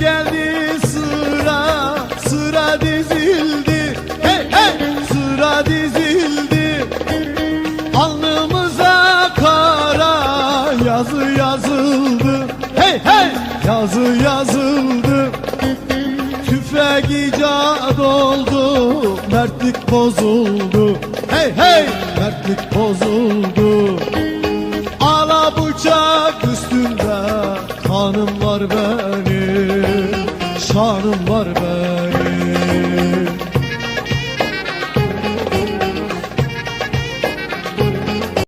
geldi sıra, sıra dizildi. Hey hey, sıra dizildi. Alnımıza kara yazı yazıldı. Hey hey, yazı yazıldı. Tüfek icat oldu, mertlik bozuldu. Hey hey, mertlik bozuldu. Ala bıçak